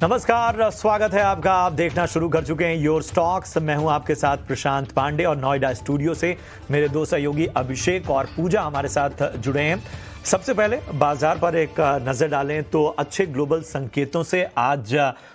नमस्कार, स्वागत है आपका। आप देखना शुरू कर चुके हैं योर स्टॉक्स। मैं हूं आपके साथ प्रशांत पांडे और नोएडा स्टूडियो से मेरे दो सहयोगी अभिषेक और पूजा हमारे साथ जुड़े हैं। सबसे पहले बाजार पर एक नज़र डालें तो अच्छे ग्लोबल संकेतों से आज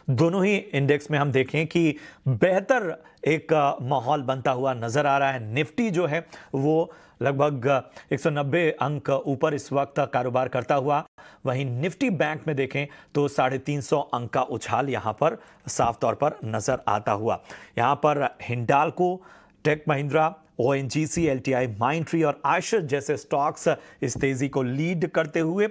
दोनों ही इंडेक्स में हम देखें कि बेहतर एक माहौल बनता हुआ नज़र आ रहा है। निफ्टी जो है वो लगभग 190 अंक ऊपर इस वक्त कारोबार करता हुआ, वहीं निफ्टी बैंक में देखें तो 350 अंक का उछाल यहां पर साफ तौर पर नजर आता हुआ। यहां पर Hindalco, tech Mahindra, ONGC, LTI, Mindtree और आयशर जैसे स्टॉक्स इस तेजी को लीड करते हुए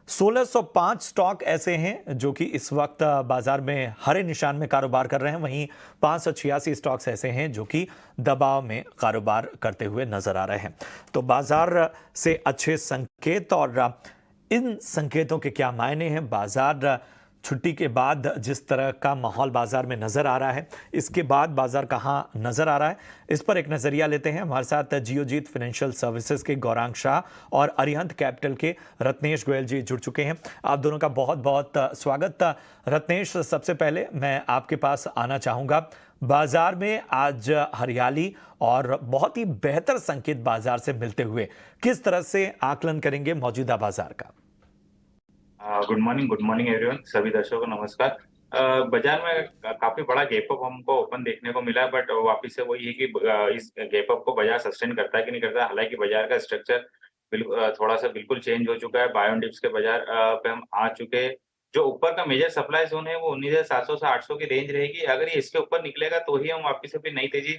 1605 स्टॉक ऐसे हैं जो कि इस वक्त बाजार में हरे निशान में कारोबार कर रहे हैं। वहीं 586 स्टॉक्स ऐसे हैं जो कि दबाव में कारोबार करते हुए नजर आ रहे हैं। तो बाजार से अच्छे संकेत और इन संकेतों के क्या मायने हैं, बाजार छुट्टी के बाद जिस तरह का माहौल बाजार में नजर आ रहा है, इसके बाद बाजार कहां नजर आ रहा है, इस पर एक नजरिया लेते हैं। हमारे साथ जियोजीत फाइनेंशियल सर्विसेज के गौरांग शाह और अरिहंत कैपिटल के रत्नेश गोयल जी जुड़ चुके हैं। आप दोनों का बहुत बहुत स्वागत। रत्नेश, सबसे पहले मैं आपके पास आना चाहूंगा। बाजार में आज हरियाली और बहुत ही बेहतर संकेत बाजार से मिलते हुए किस तरह से आकलन करेंगे मौजूदा बाजार का? Good morning everyone. सभी दर्शकों को नमस्कार। बाजार में काफी बड़ा गैप अप हमको ओपन देखने को मिला, बट वापिस से वही है कि इस गैप अप को बाजार सस्टेन करता है कि नहीं करता। हालांकि बाजार का स्ट्रक्चर थोड़ा सा बिल्कुल चेंज हो चुका है। बाय ऑन डिप्स के बाजार पे हम आ चुके हैं। जो ऊपर का मेजर सप्लाई जोन है वो 19,700 से 800 की रेंज रहेगी। अगर ये इसके ऊपर निकलेगा तो ही हम वापिस से फिर नई तेजी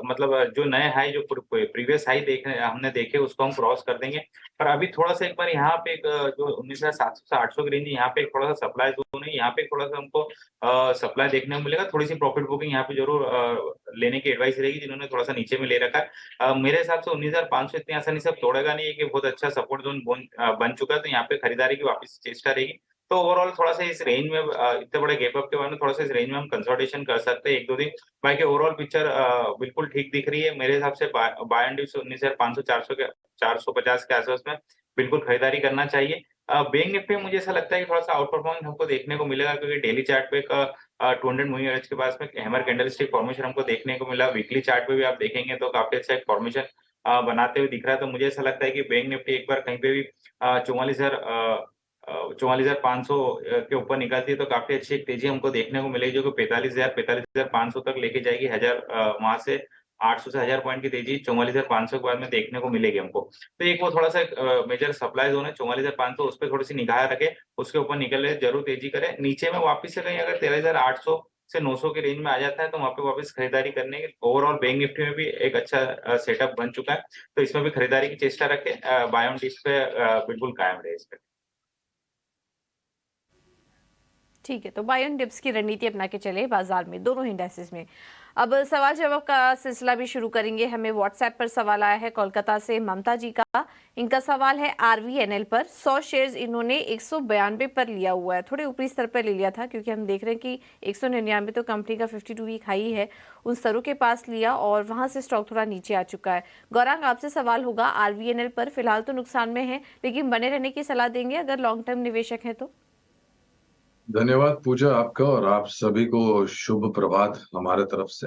मतलब जो नए हाई जो प्रीवियस हाई हमने देखे उसको हम क्रॉस कर देंगे। पर अभी थोड़ा-सा एक बार यहाँ पे एक जो 19,700 से 800 की रेंज है, यहाँ पे एक थोड़ा-सा सप्लाई ज़ोन है, यहाँ पे थोड़ा-सा हमको सप्लाई देखने को मिलेगा। थोड़ी-सी प्रॉफिट बुकिंग यहाँ पे ज़रूर लेने की एडवाइस रहेगी जिन्होंने थोड़ा-सा नीचे में ले रखा है। मेरे हिसाब से 19,500 इतनी आसानी से अब तोड़ेगा नहीं, ये बहुत अच्छा सपोर्ट ज़ोन बन चुका है, तो यहाँ पे खरीदारी की वापस चेष्टा रहेगी। तो ओवरऑल थोड़ा-सा इस रेंज में इतने बड़े गैप अप के बाद में थोड़ा-सा इस रेंज में हम कंसोलिडेशन कर सकते हैं 1-2 दिन। बाकी ओवरऑल पिक्चर बिल्कुल ठीक दिख रही है। मेरे हिसाब से बाय एंड डिप्स 19,500 400 के 450 के आस-पास में बिल्कुल खरीदारी करना चाहिए। बैंक निफ्टी में मुझे ऐसा लगता है कि थोड़ा-सा आउट परफॉर्मेंस हमको देखने को मिलेगा, क्योंकि डेली चार्ट पे एक 200 मूविंग एवरेज के पास में हैमर कैंडलस्टिक फॉर्मेशन हमको देखने को मिला। वीकली चार्ट पे भी आप देखेंगे तो काफी अच्छा एक फॉर्मेशन बनाते हुए दिख रहा है। तो मुझे ऐसा लगता है कि बैंक निफ्टी एक बार कहीं पे भी 44,500 के ऊपर निकलती है तो काफी अच्छी एक तेजी हमको देखने को मिलेगी, जो कि 45,500 तक लेके जाएगी। वहां से 800 से 1000 पॉइंट की तेजी 44,500 के बाद में देखने को मिलेगी हमको। तो एक वो थोड़ा-सा मेजर सप्लाई ज़ोन है 44,500, उस पे थोड़ी-सी निगाह रखें, उसके ऊपर निकले जरूर तेजी करें। नीचे में वापस से कहीं अगर 13,800 से 900 के रेंज में आ जाता है तो वहाँ पे वापस खरीदारी करने की। ओवरऑल बैंक निफ्टी में भी एक अच्छा सेटअप बन चुका है, तो इसमें भी खरीदारी की चेष्टा रखें। बाय ऑन डिप्स पे बिल्कुल कायम रहे इस पे। ठीक है, तो बाय ऑन डिप्स की रणनीति अपना के चले बाजार में दोनों इंडेक्सेस में। अब सवाल जवाब का सिलसिला भी शुरू करेंगे। हमें व्हाट्सएप पर सवाल आया है कोलकाता से ममता जी का। इनका सवाल है आरवीएनएल पर 100 शेयर्स इन्होंने 192 पर लिया हुआ है, थोड़े ऊपरी स्तर पर ले लिया था क्योंकि हम देख रहे हैं कि 199 तो कंपनी का 52 वीक हाई है, उन स्तरों के पास लिया और वहां से स्टॉक थोड़ा नीचे आ चुका है। गौरांग, आपसे सवाल होगा, आरवीएनएल पर फिलहाल तो नुकसान में है लेकिन बने रहने की सलाह देंगे अगर लॉन्ग टर्म निवेशक है तो? धन्यवाद पूजा आपका, और आप सभी को शुभ प्रभात हमारे तरफ से।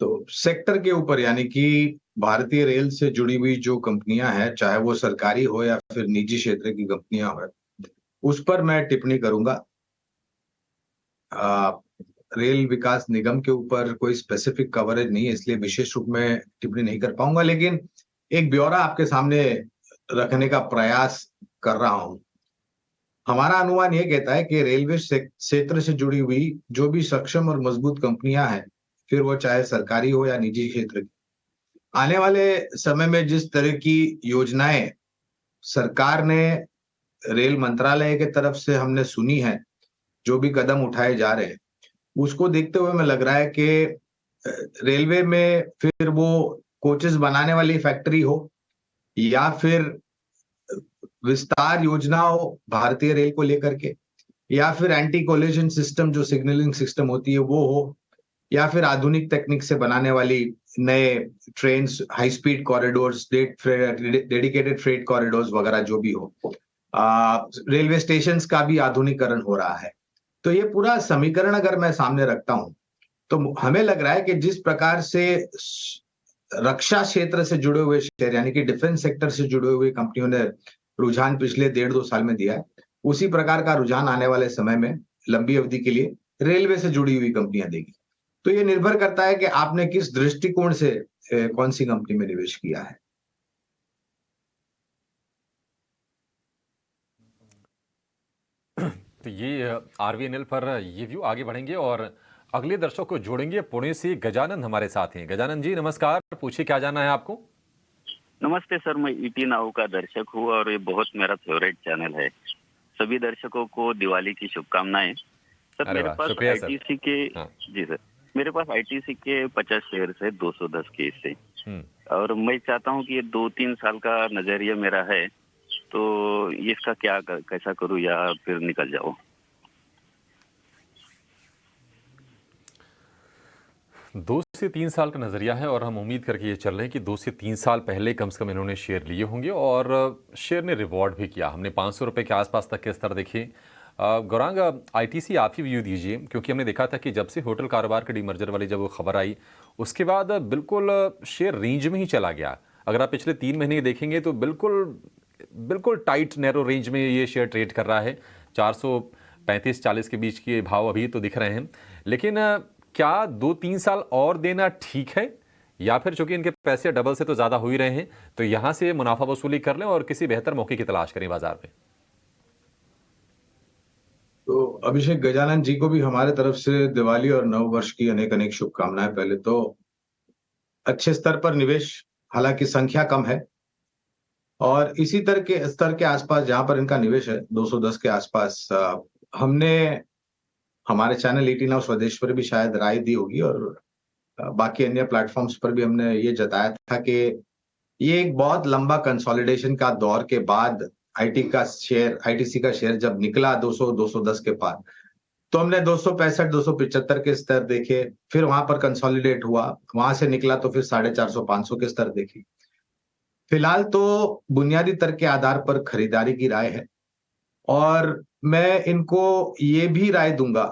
तो सेक्टर के ऊपर यानी कि भारतीय रेल से जुड़ी हुई जो कंपनियां हैं, चाहे वो सरकारी हो या फिर निजी क्षेत्र की कंपनियां हो, उस पर मैं टिप्पणी करूंगा। रेल विकास निगम के ऊपर कोई स्पेसिफिक कवरेज नहीं है, इसलिए विशेष रूप में टिप्पणी नहीं कर पाऊंगा, लेकिन एक ब्यौरा आपके सामने रखने का प्रयास कर रहा हूं। हमारा अनुमान यह कहता है कि रेलवे क्षेत्र से जुड़ी हुई जो भी सक्षम और मजबूत कंपनियां हैं, फिर वो चाहे सरकारी हो या निजी क्षेत्र की, आने वाले समय में जिस तरह की योजनाएं सरकार ने रेल मंत्रालय के तरफ से हमने सुनी है, जो भी कदम उठाए जा रहे हैं, उसको देखते हुए मैं लग रहा है कि रेलवे में फिर वो कोचेस बनाने वाली फैक्ट्री हो या फिर विस्तार योजना हो भारतीय रेल को लेकर के, या फिर एंटी कोलिजन सिस्टम जो सिग्नलिंग सिस्टम होती है वो हो, या फिर आधुनिक तकनीक से बनाने वाली नए train, high speed corridors, dedicated freight corridors वगैरह जो भी हो। रेलवे स्टेशंस का भी आधुनिकीकरण हो रहा है। तो ये पूरा समीकरण अगर मैं सामने रखता हूं तो हमें लग रहा है कि जिस प्रकार से रक्षा क्षेत्र से जुड़े हुए शेयर यानी कि डिफेंस सेक्टर से जुड़े हुए कंपनियों ने रुझान पिछले 1.5-2 साल में दिया है, उसी प्रकार का रुझान आने वाले समय में लंबी अवधि के लिए रेलवे से जुड़ी हुई कंपनियां देगी। तो ये निर्भर करता है कि आपने किस दृष्टिकोण से कौन सी कंपनी में निवेश किया है। तो ये आरवीएनएल पर ये व्यू आगे बढ़ेंगे और अगले दर्शक को जोड़ेंगे। पुणे से गजानंद हमारे साथ हैं। गजानंद जी नमस्कार, पूछिए क्या जानना है आपको। नमस्ते सर, मैं ईटी नाउ का दर्शक हूँ और ये बहुत मेरा फेवरेट चैनल है। सभी दर्शकों को दिवाली की शुभकामनाएं। सर मेरे पास आईटीसी के जी सर, मेरे पास आईटीसी के 50 शेयर है 210 के इससे, और मैं चाहता हूँ कि ये 2-3 साल का नजरिया मेरा है, तो इसका क्या कैसा करूँ या फिर निकल जाओ। 2 से 3 साल का नज़रिया है और हम उम्मीद करके ये चल रहे हैं कि 2 से 3 साल पहले कम से कम इन्होंने शेयर लिए होंगे और शेयर ने रिवॉर्ड भी किया। हमने 500 रुपये के आसपास तक के स्तर देखे। गौरांग, आईटीसी आप ही व्यू दीजिए, क्योंकि हमने देखा था कि जब से होटल कारोबार के डीमर्जर वाली जब वो खबर आई उसके बाद बिल्कुल शेयर रेंज में ही चला गया। अगर आप पिछले 3 महीने देखेंगे तो बिल्कुल टाइट नैरो रेंज में ये शेयर ट्रेड कर रहा है। 435-40 के बीच के भाव अभी तो दिख रहे हैं। लेकिन क्या 2-3 साल और देना ठीक है, या फिर चूंकि इनके पैसे डबल से तो ज्यादा हो ही रहे हैं तो यहां से मुनाफा वसूली कर लें और किसी बेहतर मौके की तलाश करें बाजार में? तो अभिषेक, गजानंद जी को भी हमारे तरफ से दिवाली और नव वर्ष की अनेक अनेक शुभकामनाएं। पहले तो अच्छे स्तर पर निवेश, हालांकि संख्या कम है, और इसी तरह के स्तर के आसपास जहां पर इनका निवेश है 210 के आसपास, हमने हमारे चैनल ईटी नाउ स्वदेश पर भी शायद राय दी होगी और बाकी अन्य प्लेटफॉर्म्स पर भी हमने ये जताया था कि ये एक बहुत लंबा कंसोलिडेशन का दौर के बाद आईटीसी का शेयर जब निकला 200-210 के पार, तो हमने 265-275 के स्तर देखे, फिर वहां पर कंसोलिडेट हुआ, वहां से निकला तो फिर 450-500 के स्तर देखे। फिलहाल तो बुनियादी तर्क के आधार पर खरीदारी की राय है और मैं इनको ये भी राय दूंगा,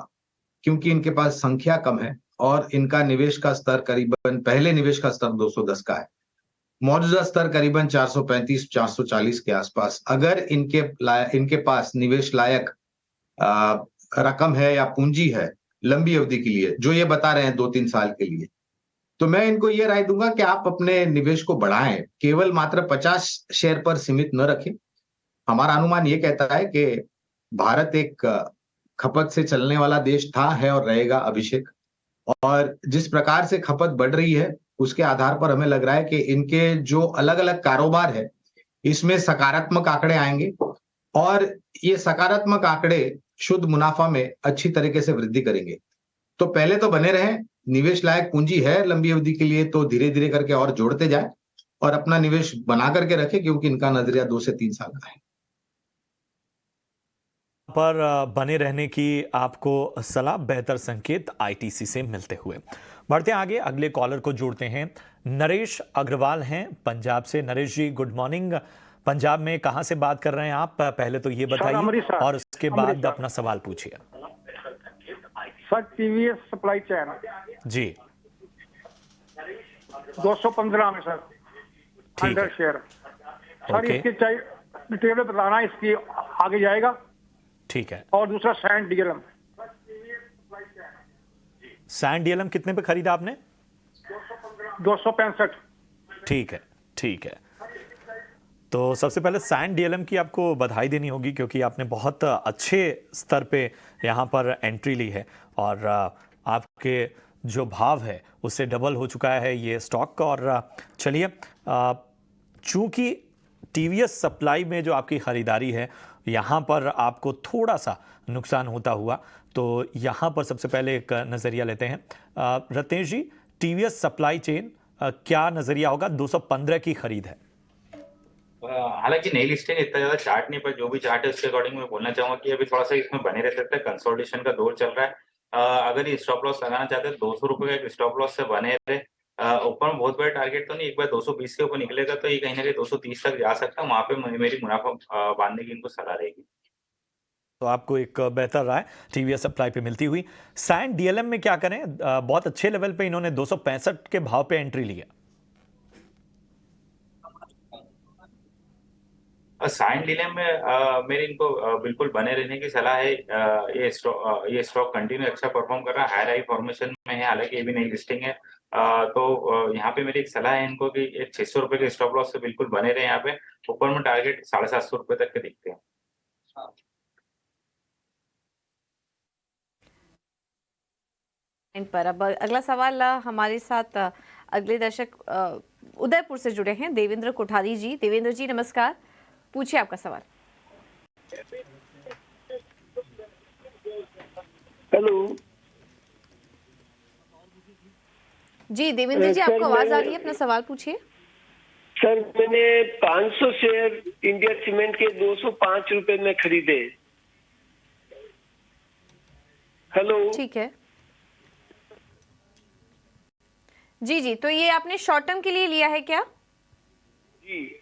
क्योंकि इनके पास संख्या कम है और इनका निवेश का स्तर करीबन, पहले निवेश का स्तर 210 का है, मौजूदा स्तर करीबन 435-440 के आसपास। अगर इनके पास निवेश लायक रकम है या पूंजी है लंबी अवधि के लिए, जो ये बता रहे हैं 2-3 साल के लिए, तो मैं इनको ये राय दूंगा कि आप अपने निवेश को बढ़ाएं, केवल मात्र 50 शेयर पर सीमित न रखें। हमारा अनुमान ये कहता है कि भारत एक खपत से चलने वाला देश था, है और रहेगा अभिषेक, और जिस प्रकार से खपत बढ़ रही है उसके आधार पर हमें लग रहा है कि इनके जो अलग अलग कारोबार है इसमें सकारात्मक आंकड़े आएंगे और ये सकारात्मक आंकड़े शुद्ध मुनाफा में अच्छी तरीके से वृद्धि करेंगे। तो पहले तो बने रहें, निवेश लायक पूंजी है लंबी अवधि के लिए तो धीरे धीरे करके और जोड़ते जाए और अपना निवेश बना करके रखें, क्योंकि इनका नजरिया 2 से 3 साल का है। पर बने रहने की आपको सलाह, बेहतर संकेत आईटीसी से मिलते हुए बढ़ते आगे। अगले कॉलर को जोड़ते हैं। नरेश अग्रवाल हैं पंजाब से। नरेश जी गुड मॉर्निंग। पंजाब में कहां से बात कर रहे हैं आप, पहले तो ये बताइए और उसके बाद अपना सवाल पूछिए। सर टीवीएस सप्लाई चैन जी 215 में सर, 100 शेयर सर। इसकी डिटेल बताना, इसकी आगे जाएगा। ठीक है। और दूसरा सैंड डीएलएम। सैंड डीएलएम कितने पे खरीदा आपने? 265। ठीक है, ठीक है। तो सबसे पहले सैंड डीएलएम की आपको बधाई देनी होगी, क्योंकि आपने बहुत अच्छे स्तर पे यहाँ पर एंट्री ली है और आपके जो भाव है उससे डबल हो चुका है ये स्टॉक। और चलिए, चूंकि टीवीएस सप्लाई में जो आपकी खरीदारी है यहाँ पर आपको थोड़ा सा नुकसान होता हुआ, तो यहाँ पर सबसे पहले एक नज़रिया लेते हैं। रत्नेश जी, टीवीएस सप्लाई चेन क्या नज़रिया होगा? 215 की खरीद है। हालांकि नई लिस्टिंग इतना ज्यादा चार्ट नहीं, पर जो भी चार्ट है उसके अकॉर्डिंग मैं बोलना चाहूंगा कि अभी थोड़ा सा इसमें बने रह सकते हैं। कंसोलिडेशन का दौर चल रहा है। अगर ये स्टॉप लॉस लगाना चाहते हैं 200 रुपए का एक स्टॉप लॉस से बने रहे। ऊपर में बहुत बड़ा टारगेट तो नहीं, एक बार 220 के ऊपर निकलेगा तो ये कहीं ना कहीं 230 तक जा सकता है। वहां पे मेरी मुनाफा बांधने की इनको सलाह रहेगी। तो आपको एक बेहतर राय टीवीएस सप्लाई पे मिलती हुई। सैंड डीएलएम में क्या करें, बहुत अच्छे लेवल पे इन्होंने 265 के भाव पे एंट्री लिया। साइन डीलर में मेरी इनको बिल्कुल बने रहने की सलाह है। ये स्टॉक कंटिन्यू अच्छा परफॉर्म कर रहा है, हाई फॉर्मेशन में है, हालांकि ये भी नई लिस्टिंग है। तो यहाँ पे मेरी एक सलाह है इनको कि एक 600 रुपए के स्टॉप लॉस से बिल्कुल बने रहे। यहाँ पे ऊपर में टारगेट 750 रुपए तक के दिखते हैं। पर अब अगला सवाल हमारे साथ अगले दर्शक उदयपुर से जुड़े हैं, देवेंद्र कोठारी जी। देवेंद्र जी नमस्कार, पूछिए आपका सवाल। हेलो जी देवेंद्र जी, आपको आवाज आ रही है, अपना सवाल पूछिए। सर मैंने 500 शेयर इंडिया सीमेंट के 205 रुपए में खरीदे। हेलो, ठीक है जी जी, तो ये आपने शॉर्ट टर्म के लिए लिया है क्या? जी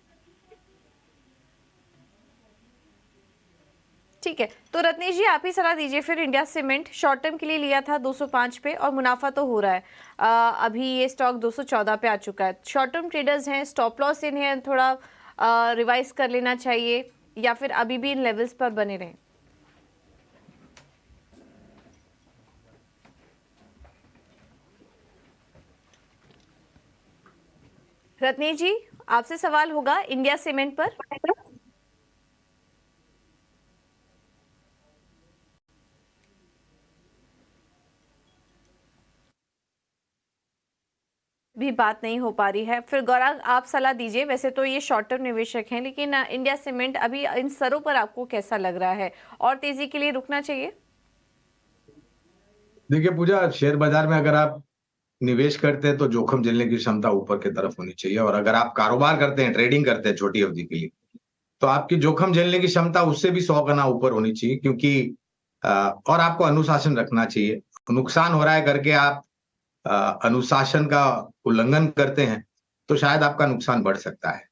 ठीक है, तो रत्नेश जी आप ही सलाह दीजिए फिर। इंडिया सीमेंट शॉर्ट टर्म के लिए लिया था 205 पे और मुनाफा तो हो रहा है। अभी ये स्टॉक 214 पे आ चुका है। शॉर्ट टर्म ट्रेडर्स हैं, स्टॉप लॉस इन्हें थोड़ा रिवाइज कर लेना चाहिए या फिर अभी भी इन लेवल्स पर बने रहें? रत्नेश जी आपसे सवाल होगा इंडिया सीमेंट पर। भी बात नहीं हो पा रही है, फिर गौरव आप सलाह दीजिए। वैसे तो ये शॉर्ट टर्म निवेशक हैं, लेकिन इंडिया सीमेंट अभी इन स्तरों पर आपको कैसा लग रहा है, और तेजी के लिए रुकना चाहिए? देखिए पूजा, शेयर बाजार में अगर आप निवेश करते हैं तो जोखिम झेलने की क्षमता ऊपर की तरफ होनी चाहिए, और अगर आप कारोबार करते हैं, ट्रेडिंग करते हैं छोटी अवधि के लिए, तो आपकी जोखिम झेलने की क्षमता उससे भी 100 गुना ऊपर होनी चाहिए। क्योंकि और आपको अनुशासन रखना चाहिए। नुकसान हो रहा है करके आप अनुशासन का उल्लंघन करते हैं तो शायद आपका नुकसान बढ़ सकता है।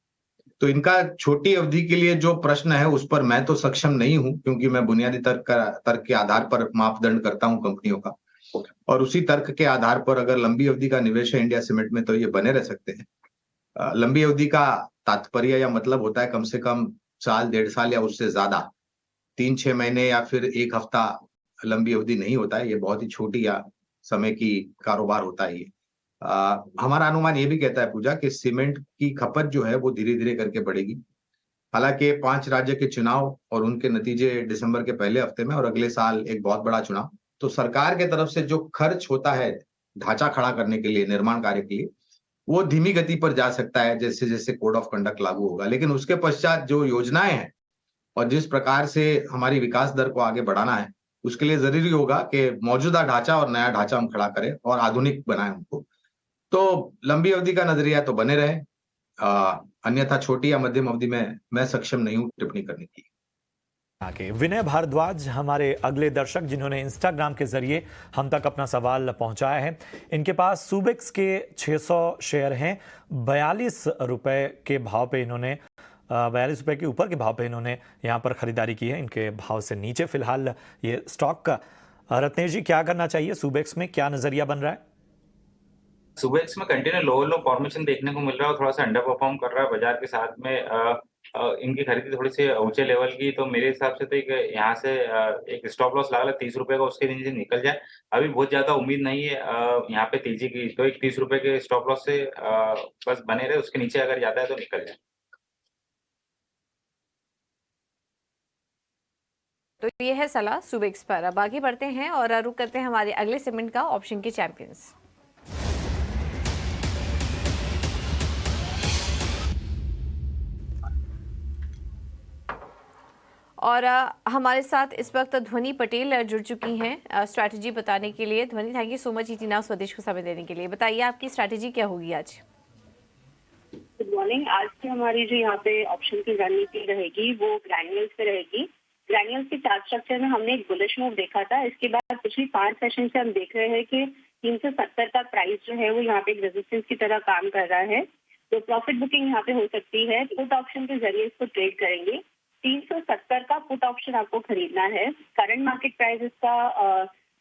तो इनका छोटी अवधि के लिए जो प्रश्न है उस पर मैं तो सक्षम नहीं हूं, क्योंकि मैं बुनियादी तर्क के आधार पर मापदंड करता हूं कंपनियों का, और उसी तर्क के आधार पर अगर लंबी अवधि का निवेश है इंडिया सीमेंट में तो ये बने रह सकते हैं। लंबी अवधि का तात्पर्य या मतलब होता है कम से कम साल, 1.5 साल या उससे ज्यादा। 3-6 महीने या फिर 1 हफ्ता लंबी अवधि नहीं होता है, ये बहुत ही छोटी या समय की कारोबार होता है ये। हमारा अनुमान ये भी कहता है पूजा कि सीमेंट की खपत जो है वो धीरे धीरे करके बढ़ेगी। हालांकि 5 राज्य के चुनाव और उनके नतीजे दिसंबर के पहले हफ्ते में, और अगले साल एक बहुत बड़ा चुनाव, तो सरकार के तरफ से जो खर्च होता है ढांचा खड़ा करने के लिए, निर्माण कार्य के लिए, वो धीमी गति पर जा सकता है जैसे जैसे कोड ऑफ कंडक्ट लागू होगा। लेकिन उसके पश्चात जो योजनाएं हैं और जिस प्रकार से हमारी विकास दर को आगे बढ़ाना है, उसके लिए जरूरी होगा कि मौजूदा ढांचा और नया ढांचा हम खड़ा करें और आधुनिक बनाएं उनको। तो लंबी अवधि का नजरिया तो बने रहे, अन्यथा छोटी या मध्यम अवधि में मैं सक्षम नहीं हूं टिप्पणी करने की। आगे विनय भारद्वाज हमारे अगले दर्शक, जिन्होंने इंस्टाग्राम के जरिए हम तक अपना सवाल पहुंचाया है। इनके पास सुबेक्स के 600 शेयर हैं। 42 रुपए के भाव पे इन्होंने 42 रुपए के ऊपर के भाव पे इन्होंने यहाँ पर खरीदारी की है। इनके भाव से नीचे फिलहाल ये स्टॉक का। रत्नेश जी क्या करना चाहिए, सुबेक्स में क्या नजरिया बन रहा है? सुबेक्स में कंटिन्यू लो फॉर्मेशन देखने को मिल रहा है और थोड़ा सा अंडर परफॉर्म कर रहा है बाजार के साथ में। इनकी खरीदी थोड़ी सी ऊंचे लेवल की, तो मेरे हिसाब से तो एक यहाँ से एक स्टॉप लॉस लगा 30 रुपए का, उसके नीचे निकल जाए। अभी बहुत ज्यादा उम्मीद नहीं है यहाँ पे तेजी की, तो एक 30 रुपए के स्टॉप लॉस से बस बने रहे, उसके नीचे अगर जाता है तो निकल जाए। तो ये है सलाह सुबेक्स पर। अब आगे बढ़ते हैं और रुक करते हैं हमारे अगले सेगमेंट का, ऑप्शन के चैंपियंस। और हमारे साथ इस वक्त ध्वनि पटेल जुड़ चुकी हैं स्ट्रैटेजी बताने के लिए। ध्वनि, थैंक यू सो मच इतना स्वदेश को समय देने के लिए। बताइए आपकी स्ट्रैटेजी क्या होगी आज? Good morning. आज की हमारी जो यहाँ पे ऑप्शन की रणनीति रहेगी वो ग्रैन्यूल्स पे रहेगी। ग्रैन्यूल्स के चार्ट स्ट्रक्चर में हमने एक बुलिश मूव देखा था। इसके बाद पिछली 5 सेशन से हम देख रहे हैं कि 370 का प्राइस जो है वो यहाँ पे एक रेजिस्टेंस की तरह काम कर रहा है। तो प्रॉफिट बुकिंग यहाँ पे हो सकती है। पुट ऑप्शन के जरिए इसको ट्रेड करेंगे। 370 का पुट ऑप्शन आपको खरीदना है। करंट मार्केट प्राइस इसका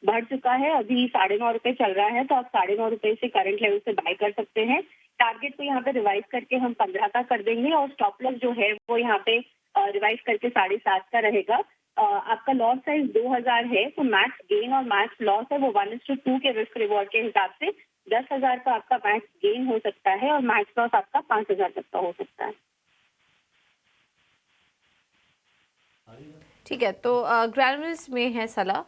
बढ़ चुका है, अभी 9.5 रुपए चल रहा है, तो आप 9.5 रुपए से करंट लेवल से बाय कर सकते हैं। टारगेट को यहाँ पे रिवाइज करके हम 15 का कर देंगे और स्टॉप लॉस जो है वो यहाँ पे रिवाइज करके 7.5 का रहेगा। आपका लॉस साइज 2000 है, तो मैक्स गेन और मैक्स लॉस है वो 1:2 के रिस्क रिवॉर्ड के हिसाब से 10,000 का आपका मैक्स गेन हो सकता है और मैक्स लॉस आपका 5,000 तक का हो सकता है। ठीक है, तो ग्रैन्युल्स में है सलाह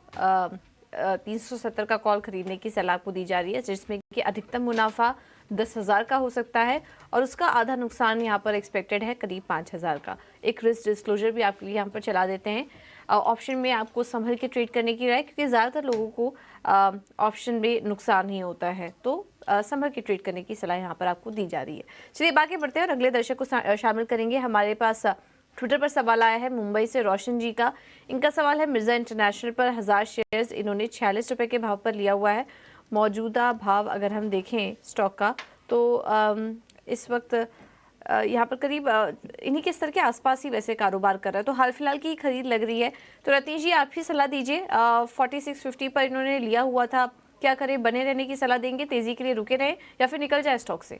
370 का कॉल खरीदने की सलाह आपको दी जा रही है, जिसमें कि अधिकतम मुनाफा 10,000 का हो सकता है और उसका आधा नुकसान यहाँ पर एक्सपेक्टेड है करीब 5,000 का। एक रिस्क डिस्क्लोजर भी आपके लिए यहाँ पर चला देते हैं। ऑप्शन में आपको संभल के ट्रेड करने की राय, क्योंकि ज़्यादातर लोगों को ऑप्शन में नुकसान ही होता है, तो संभल के ट्रेड करने की सलाह यहाँ पर आपको दी जा रही है। चलिए बाकी बढ़ते हैं और अगले दर्शक को शामिल करेंगे। हमारे पास ट्विटर पर सवाल आया है मुंबई से रोशन जी का। इनका सवाल है मिर्जा इंटरनेशनल पर 1000 शेयर्स इन्होंने 46 रुपए के भाव पर लिया हुआ है। मौजूदा भाव अगर हम देखें स्टॉक का तो इस वक्त यहाँ पर करीब इन्हीं के स्तर के आसपास ही वैसे कारोबार कर रहा है, तो हाल फिलहाल की खरीद लग रही है। तो रतीश जी आप ही सलाह दीजिए, 4650 पर इन्होंने लिया हुआ था, क्या करें? बने रहने की सलाह देंगे, तेजी के लिए रुके रहें या फिर निकल जाए स्टॉक से?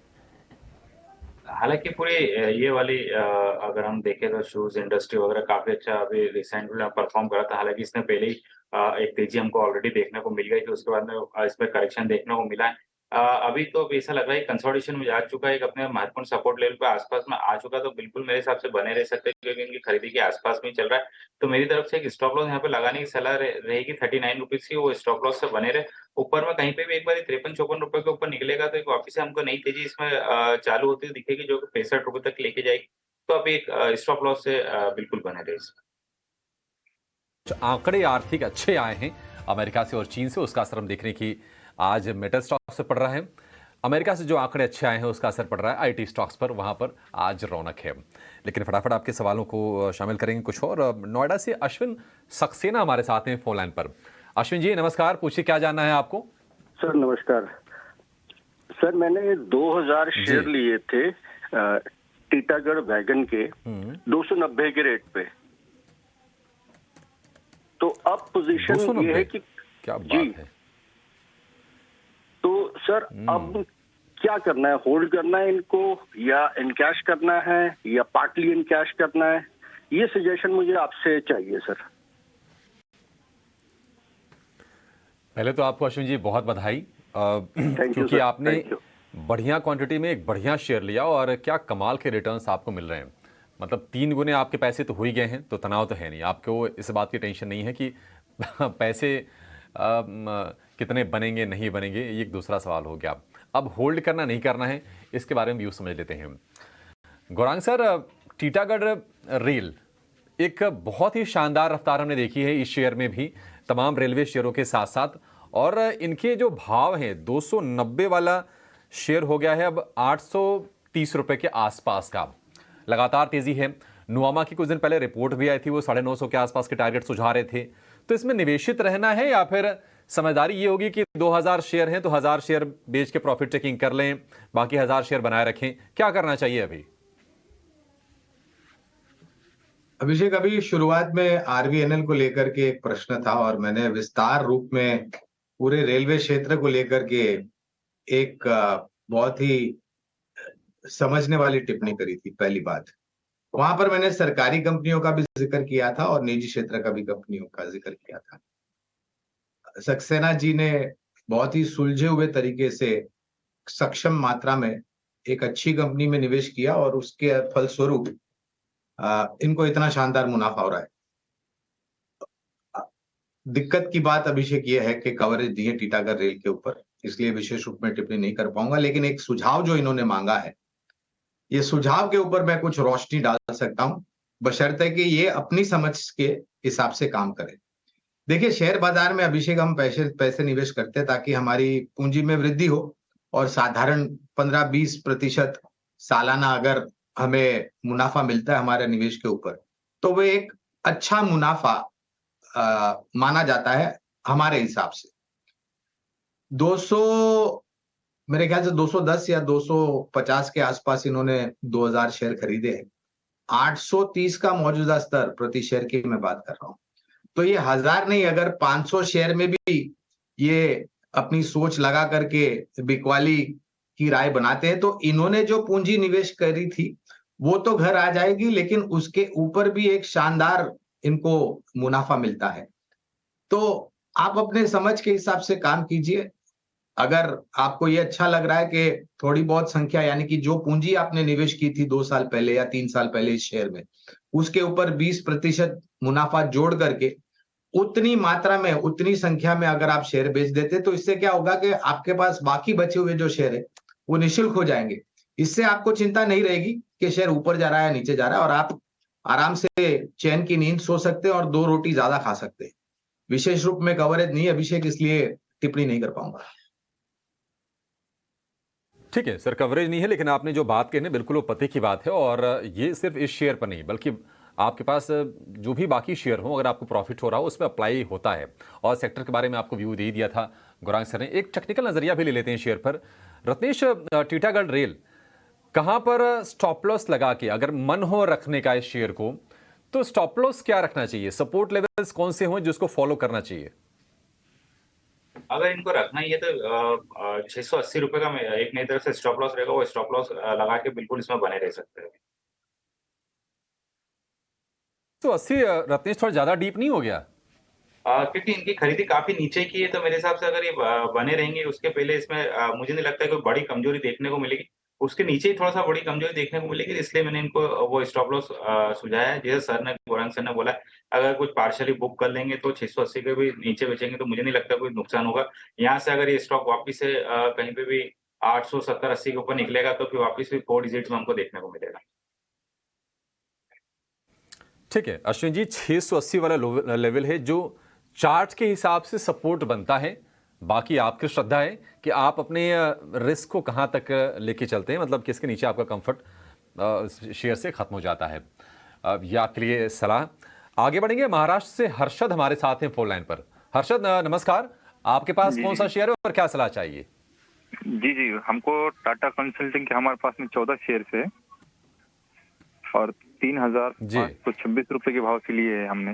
हालांकि पूरी ये वाली अगर हम देखें तो शूज इंडस्ट्री वगैरह काफी अच्छा अभी रिसेंट में परफॉर्म करा था। हालांकि इसने पहले ही एक तेजी हमको ऑलरेडी देखने को मिल गई थी, उसके बाद में इस पर करेक्शन देखने को मिला है। अभी तो ऐसा लग रहा है कंसोलिडेशन में जा चुका है, एक अपने महत्वपूर्ण सपोर्ट लेवल पे आसपास में आ चुका, तो बिल्कुल मेरे हिसाब से बने रह सकते हैं क्योंकि इनकी खरीदी के आसपास में ही चल रहा है। तो मेरी तरफ से एक स्टॉप लॉस यहाँ पे लगाने की सलाह रहेगी 39 रुपीज की, वो स्टॉप लॉस से बने रहे। ऊपर में कहीं पे भी एक बार 53-54 रुपए के ऊपर निकलेगा तो एक वापस से हमको नई तेजी इसमें चालू होती हुई दिखेगी जो 65 रुपए तक लेके जाएगी। तो अभी एक स्टॉप लॉस से बिल्कुल बने रहे। आंकड़े आर्थिक अच्छे आए हैं अमेरिका से और चीन से, उसका असर हम देखने की आज मेटल स्टॉक्स पर पड़ रहा है। अमेरिका से जो आंकड़े अच्छे आए हैं उसका असर पड़ रहा है आईटी स्टॉक्स पर, वहां पर आज रौनक है। लेकिन फटाफट आपके सवालों को शामिल करेंगे कुछ और। नोएडा से अश्विन सक्सेना हमारे साथ हैं फोन लाइन पर। अश्विन जी नमस्कार, पूछिए क्या जानना है आपको? सर नमस्कार सर, मैंने 2000 शेयर लिए थे टीटागढ़ वैगन के 290 के रेट पे, तो अब पोजीशन ये है कि क्या बात है, तो सर अब क्या करना है? होल्ड करना है इनको या इनकैश करना है या पार्टली इनकैश करना है? ये सजेशन मुझे आपसे चाहिए सर। पहले तो आपको अश्विन जी बहुत बधाई क्योंकि आपने बढ़िया क्वांटिटी में एक बढ़िया शेयर लिया और क्या कमाल के रिटर्न्स आपको मिल रहे हैं। मतलब 3 गुने आपके पैसे तो हो ही गए हैं, तो तनाव तो है नहीं आपको, इस बात की टेंशन नहीं है कि पैसे कितने बनेंगे नहीं बनेंगे, ये एक दूसरा सवाल हो गया। अब होल्ड करना नहीं करना है इसके बारे में व्यू समझ लेते हैं। गौरांग सर, टीटागढ़ रेल एक बहुत ही शानदार रफ्तार हमने देखी है इस शेयर में भी, तमाम रेलवे शेयरों के साथ साथ, और इनके जो भाव हैं 290 वाला शेयर हो गया है अब 830 रुपए के आसपास का, लगातार तेजी है। नुआमा की कुछ दिन पहले रिपोर्ट भी आई थी, वो 950 के आसपास के टारगेट सुझा रहे थे। तो इसमें निवेशित रहना है या फिर समझदारी ये होगी कि 2000 शेयर हैं तो 1000 शेयर बेच के प्रॉफिट टेकिंग कर लें, बाकी 1000 शेयर बनाए रखें? क्या करना चाहिए अभी? अभिषेक, अभी शुरुआत में आरवीएनएल को लेकर के एक प्रश्न था और मैंने विस्तार रूप में पूरे रेलवे क्षेत्र को लेकर के एक बहुत ही समझने वाली टिप्पणी करी थी। पहली बात, वहां पर मैंने सरकारी कंपनियों का भी जिक्र किया था और निजी क्षेत्र का भी कंपनियों का जिक्र किया था। सक्सेना जी ने बहुत ही सुलझे हुए तरीके से सक्षम मात्रा में एक अच्छी कंपनी में निवेश किया और उसके फलस्वरूप इनको इतना शानदार मुनाफा हो रहा है। दिक्कत की बात अभिषेक ये है कि कवरेज दी है टीटागढ़ रेल के ऊपर, इसलिए विशेष रूप में टिप्पणी नहीं कर पाऊंगा, लेकिन एक सुझाव जो इन्होंने मांगा है, ये सुझाव के ऊपर मैं कुछ रोशनी डाल सकता हूं, बशर्ते कि ये अपनी समझ के हिसाब से काम करें। देखिए, शेयर बाजार में अभिषेक हम पैसे निवेश करते हैं ताकि हमारी पूंजी में वृद्धि हो और साधारण 15-20% सालाना अगर हमें मुनाफा मिलता है हमारे निवेश के ऊपर, तो वो एक अच्छा मुनाफा माना जाता है हमारे हिसाब से। 200 मेरे ख्याल से 210 या 250 के आसपास इन्होंने 2000 शेयर खरीदे हैं 830 का मौजूदा स्तर प्रति शेयर की मैं बात कर रहा हूं। तो ये 1000 नहीं, अगर 500 शेयर में भी ये अपनी सोच लगा करके बिकवाली की राय बनाते हैं, तो इन्होंने जो पूंजी निवेश करी थी वो तो घर आ जाएगी, लेकिन उसके ऊपर भी एक शानदार इनको मुनाफा मिलता है। तो आप अपने समझ के हिसाब से काम कीजिए। अगर आपको ये अच्छा लग रहा है कि थोड़ी बहुत संख्या, यानी कि जो पूंजी आपने निवेश की थी 2 साल पहले या 3 साल पहले इस शेयर में, उसके ऊपर 20% मुनाफा जोड़ करके उतनी मात्रा में, उतनी संख्या में अगर आप शेयर बेच देते, तो इससे क्या होगा कि आपके पास बाकी बचे हुए जो शेयर है वो निःशुल्क हो जाएंगे। इससे आपको चिंता नहीं रहेगी कि शेयर ऊपर जा रहा है या नीचे जा रहा है, और आप आराम से चैन की नींद सो सकते हैं और 2 रोटी ज्यादा खा सकते हैं। विशेष रूप में कवरेज नहीं अभिषेक, इसलिए टिप्पणी नहीं कर पाऊंगा। ठीक है सर, कवरेज नहीं है, लेकिन आपने जो बात कही ना बिल्कुल वो पते की बात है। और ये सिर्फ इस शेयर पर नहीं बल्कि आपके पास जो भी बाकी शेयर हो, अगर आपको प्रॉफिट हो रहा हो उसमें अप्लाई होता है। और सेक्टर के बारे में आपको व्यू दे दिया था गौरांग सर ने। एक टेक्निकल नजरिया भी ले लेते हैं शेयर पर। रत्नेश, टीटागढ़ रेल कहां पर स्टॉप लॉस लगा के अगर मन हो रखने का इस शेयर को, तो स्टॉप लॉस क्या रखना चाहिए? सपोर्ट लेवल्स कौन से हों जिसको फॉलो करना चाहिए? अगर इनको रखना ही है तो 680 रुपए का एक नई तरफ से स्टॉप लॉस रहेगा, वो स्टॉप लॉस लगा के बिल्कुल इसमें बने रह सकते हैं। तो 80 रत्नेश थोड़ा ज्यादा डीप नहीं हो गया? क्योंकि इनकी खरीदी काफी नीचे की है, तो मेरे हिसाब से अगर ये बने रहेंगे उसके पहले इसमें मुझे नहीं लगता है कोई बड़ी कमजोरी देखने को मिलेगी। उसके नीचे ही थोड़ा सा बड़ी कमजोरी देखने को मिलेगी, इसलिए मैंने इनको वो स्टॉप लॉस सुझाया है। जैसे सर ने, गौरांग सर ने बोला, अगर कुछ पार्शियली बुक कर लेंगे तो 680 के भी नीचे बेचेंगे तो मुझे नहीं लगता कोई नुकसान होगा। यहाँ से अगर ये स्टॉक वापिस से कहीं पे भी 870-80 के ऊपर निकलेगा तो फिर वापिस भी 4 डिजिट्स में हमको देखने को मिलेगा। ठीक है अश्विन जी, 680 वाला लेवल है जो चार्ट के हिसाब से सपोर्ट बनता है। बाकी आपकी श्रद्धा है कि आप अपने रिस्क को कहां तक लेके चलते हैं, मतलब किसके नीचे आपका कंफर्ट शेयर से खत्म हो जाता है। यह आपके लिए सलाह। आगे बढ़ेंगे। महाराष्ट्र से हर्षद हमारे साथ हैं फोन लाइन पर। हर्षद नमस्कार, आपके पास कौन सा शेयर है और क्या सलाह चाहिए? जी, हमको टाटा कंसल्टिंग के हमारे पास में 14 शेयर है और 3,526 रुपए के भाव से लिए है हमने।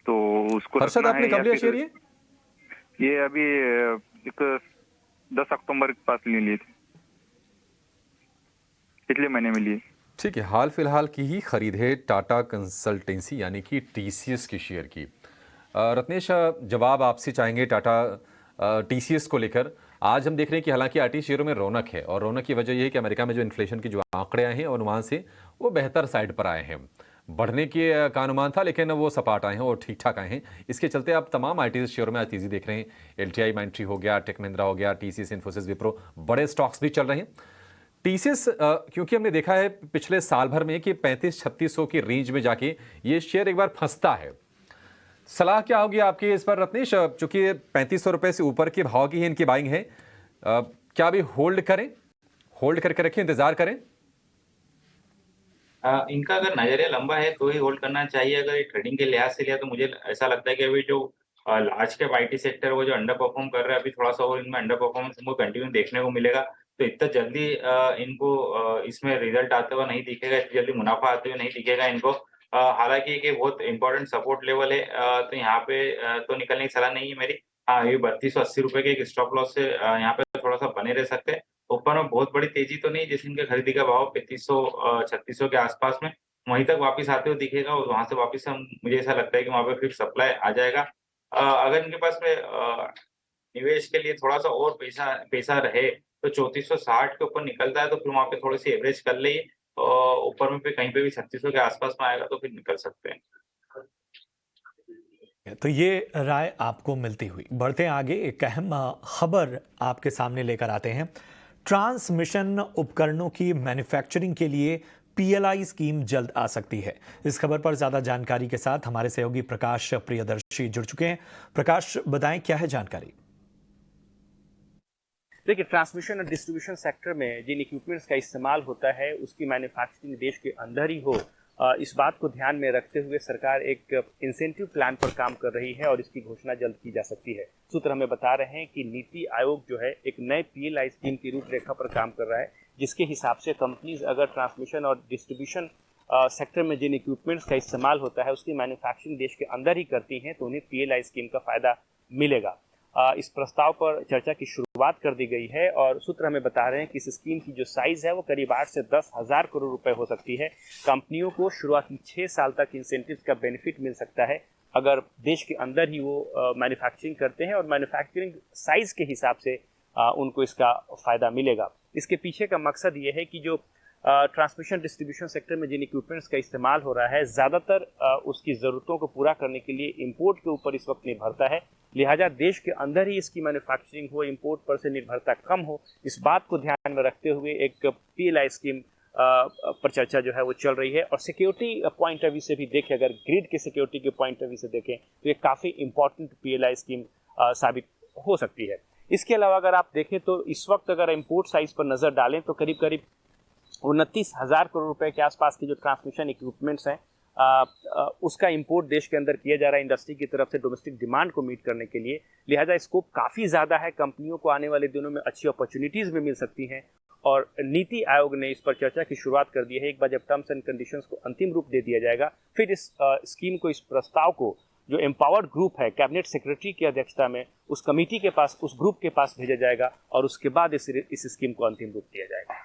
तो उसको हर्षद आपने कब लिया शेयर? ये अभी एक 10 अक्टूबर के पास लिए थे, पिछले महीने में लिए। ठीक है, हाल फिलहाल की ही खरीद है टाटा कंसल्टेंसी यानी कि टीसीएस की शेयर की। रत्नेश, जवाब आपसे चाहेंगे टाटा टीसीएस को लेकर। आज हम देख रहे हैं कि हालांकि आरटी शेयरों में रौनक है, और रौनक की वजह यह है कि अमेरिका में जो इन्फ्लेशन के जो आंकड़े आए हैं अनुमान से वो बेहतर साइड पर आए हैं। बढ़ने के का अनुमान था लेकिन वो सपाट आए हैं और ठीक ठाक आए हैं। इसके चलते आप तमाम आईटी शेयरों में आज तेजी देख रहे हैं। एलटीआई माइंट्री हो गया, टेक महिंद्रा हो गया, टीसीएस, इन्फोसिस, विप्रो, बड़े स्टॉक्स भी चल रहे हैं। टीसीएस क्योंकि हमने देखा है पिछले साल भर में कि 3500-3600 की रेंज में जाके ये शेयर एक बार फंसता है। सलाह क्या होगी आपकी इस पर रत्नेश? चूंकि 3500 रुपए से ऊपर के भाव की है इनकी बाइंग है, क्या अभी होल्ड करें, होल्ड करके रखें, इंतजार करें? इनका अगर नजरिया लंबा है तो ही होल्ड करना चाहिए। अगर ये ट्रेडिंग के लिहाज से लिया तो मुझे ऐसा लगता है कि अभी जो लार्ज कैप आईटी सेक्टर वो जो अंडर परफॉर्म कर रहा है, अभी थोड़ा सा और इनमें अंडर परफॉर्मेंस हमको कंटिन्यू देखने को मिलेगा। तो इतना जल्दी इनको इसमें रिजल्ट आते हुए नहीं दिखेगा, इतनी जल्दी मुनाफा आते हुए नहीं दिखेगा इनको। हालांकि ये बहुत इंपॉर्टेंट सपोर्ट लेवल है, तो यहाँ पे तो निकलने की सलाह नहीं है मेरी। हाँ, ये 3280 रुपए के एक स्टॉप लॉस से यहाँ पे थोड़ा सा बने रह सकते हैं। ऊपर में बहुत बड़ी तेजी तो नहीं, जैसे इनके खरीदी का भाव 3500-3600 के आसपास में वहीं तक वापस आते हुए दिखेगा, और वहां से वापस हम, मुझे ऐसा लगता है कि वहां पे फिर सप्लाई आ जाएगा। अगर इनके पास में निवेश के लिए थोड़ा सा और पैसा रहे तो 3460 के ऊपर निकलता है तो फिर वहां पे थोड़ी सी एवरेज कर ले, ऊपर में फिर कहीं पे भी 3600 के आसपास में आएगा तो फिर निकल सकते हैं। तो ये राय आपको मिलती हुई बढ़ते आगे एक अहम खबर आपके सामने लेकर आते हैं। ट्रांसमिशन उपकरणों की मैन्युफैक्चरिंग के लिए पीएलआई स्कीम जल्द आ सकती है। इस खबर पर ज्यादा जानकारी के साथ हमारे सहयोगी प्रकाश प्रियदर्शी जुड़ चुके हैं। प्रकाश, बताएं क्या है जानकारी? देखिए, ट्रांसमिशन और डिस्ट्रीब्यूशन सेक्टर में जिन इक्विपमेंट्स का इस्तेमाल होता है उसकी मैन्युफैक्चरिंग देश के अंदर ही हो इस बात को ध्यान में रखते हुए सरकार एक इंसेंटिव प्लान पर काम कर रही है और इसकी घोषणा जल्द की जा सकती है। सूत्र हमें बता रहे हैं कि नीति आयोग जो है एक नए PLI स्कीम की रूपरेखा पर काम कर रहा है, जिसके हिसाब से कंपनीज अगर ट्रांसमिशन और डिस्ट्रीब्यूशन सेक्टर में जिन इक्विपमेंट्स का इस्तेमाल होता है उसकी मैन्युफैक्चरिंग देश के अंदर ही करती हैं तो उन्हें PLI स्कीम का फायदा मिलेगा। इस प्रस्ताव पर चर्चा की शुरुआत कर दी गई है और सूत्र हमें बता रहे हैं कि इस स्कीम की जो साइज है वो करीब 8 से 10 हज़ार करोड़ रुपए हो सकती है। कंपनियों को शुरुआती 6 साल तक इंसेंटिव का बेनिफिट मिल सकता है अगर देश के अंदर ही वो मैन्युफैक्चरिंग करते हैं और मैन्युफैक्चरिंग साइज के हिसाब से उनको इसका फायदा मिलेगा। इसके पीछे का मकसद ये है कि जो ट्रांसमिशन डिस्ट्रीब्यूशन सेक्टर में जिन इक्विपमेंट्स का इस्तेमाल हो रहा है ज़्यादातर उसकी ज़रूरतों को पूरा करने के लिए इंपोर्ट के ऊपर इस वक्त निर्भरता है, लिहाजा देश के अंदर ही इसकी मैन्युफैक्चरिंग हो, इंपोर्ट पर से निर्भरता कम हो, इस बात को ध्यान में रखते हुए एक PLI स्कीम पर चर्चा जो है वो चल रही है। और सिक्योरिटी पॉइंट ऑफ व्यू से भी देखें, अगर ग्रिड के सिक्योरिटी के पॉइंट ऑफ व्यू से देखें तो ये काफ़ी इंपॉर्टेंट PLI स्कीम साबित हो सकती है। इसके अलावा अगर आप देखें तो इस वक्त अगर इंपोर्ट साइज पर नज़र डालें तो करीब करीब 29 हज़ार करोड़ रुपए के आसपास के जो ट्रांसमिशन इक्विपमेंट्स हैं उसका इंपोर्ट देश के अंदर किया जा रहा है इंडस्ट्री की तरफ से डोमेस्टिक डिमांड को मीट करने के लिए। लिहाजा स्कोप काफ़ी ज़्यादा है, कंपनियों को आने वाले दिनों में अच्छी अपॉर्चुनिटीज़ भी मिल सकती हैं और नीति आयोग ने इस पर चर्चा की शुरुआत कर दी है। एक बार जब टर्म्स एंड कंडीशंस को अंतिम रूप दे दिया जाएगा फिर इस स्कीम को, इस प्रस्ताव को जो एम्पावर्ड ग्रुप है कैबिनेट सेक्रेटरी की अध्यक्षता में उस कमेटी के पास, उस ग्रुप के पास भेजा जाएगा और उसके बाद इस स्कीम को अंतिम रूप दिया जाएगा।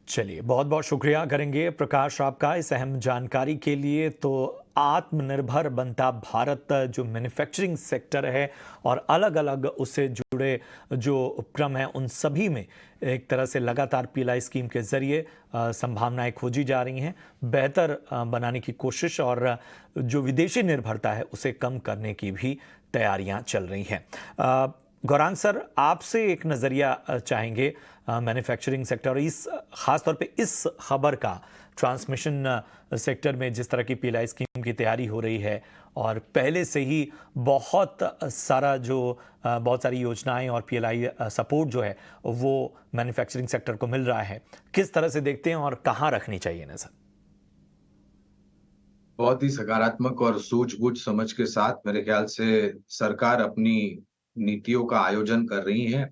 चलिए, बहुत बहुत शुक्रिया करेंगे प्रकाश आपका इस अहम जानकारी के लिए। तो आत्मनिर्भर बनता भारत जो मैन्युफैक्चरिंग सेक्टर है और अलग अलग उससे जुड़े जो उपक्रम हैं उन सभी में एक तरह से लगातार PLI स्कीम के ज़रिए संभावनाएं खोजी जा रही हैं, बेहतर बनाने की कोशिश और जो विदेशी निर्भरता है उसे कम करने की भी तैयारियां चल रही हैं। गौरांग सर, आपसे एक नज़रिया चाहेंगे मैन्युफैक्चरिंग सेक्टर और इस खास तौर पे इस खबर का, ट्रांसमिशन सेक्टर में जिस तरह की PLI स्कीम की तैयारी हो रही है और पहले से ही बहुत सारी योजनाएं और PLI सपोर्ट जो है वो मैन्युफैक्चरिंग सेक्टर को मिल रहा है, किस तरह से देखते हैं और कहाँ रखनी चाहिए नजर? बहुत ही सकारात्मक और सूझबूझ समझ के साथ मेरे ख्याल से सरकार अपनी नीतियों का आयोजन कर रही है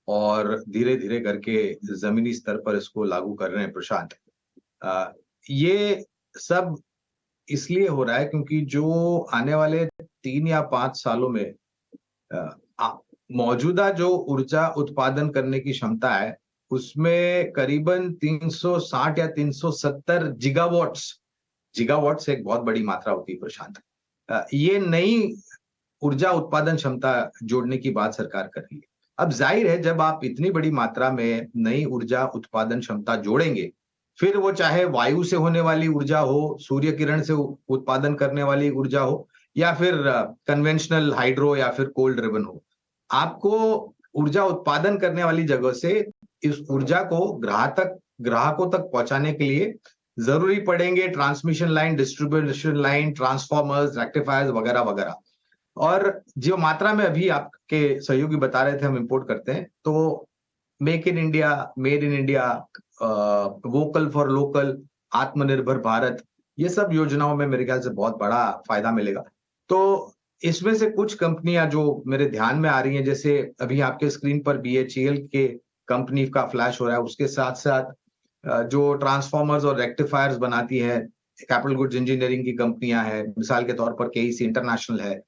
और धीरे धीरे करके जमीनी स्तर पर इसको लागू कर रहे हैं। प्रशांत, ये सब इसलिए हो रहा है क्योंकि जो आने वाले 3 या 5 सालों में मौजूदा जो ऊर्जा उत्पादन करने की क्षमता है उसमें करीबन 360 या 370 जिगावाट्स एक बहुत बड़ी मात्रा होती है प्रशांत। ये नई ऊर्जा उत्पादन क्षमता जोड़ने की बात सरकार कर रही है। अब जाहिर है जब आप इतनी बड़ी मात्रा में नई ऊर्जा उत्पादन क्षमता जोड़ेंगे, फिर वो चाहे वायु से होने वाली ऊर्जा हो, सूर्य किरण से उत्पादन करने वाली ऊर्जा हो या फिर कन्वेंशनल हाइड्रो या फिर कोल ड्रिवन हो, आपको ऊर्जा उत्पादन करने वाली जगह से इस ऊर्जा को ग्राहकों तक पहुंचाने के लिए जरूरी पड़ेंगे transmission line, distribution line, transformers, rectifiers वगैरह वगैरह। और जो मात्रा में अभी आपके सहयोगी बता रहे थे हम इंपोर्ट करते हैं, तो make in India, made in India, vocal for local, आत्मनिर्भर भारत, ये सब योजनाओं में मेरे ख्याल से बहुत बड़ा फायदा मिलेगा। तो इसमें से कुछ कंपनियां जो मेरे ध्यान में आ रही हैं, जैसे अभी आपके स्क्रीन पर BHEL के कंपनी का फ्लैश हो रहा है, उसके साथ साथ जो ट्रांसफॉर्मर्स और रेक्टिफायर्स बनाती है कैपिटल गुड्स इंजीनियरिंग की कंपनियां हैं, मिसाल के तौर पर KEC इंटरनेशनल है,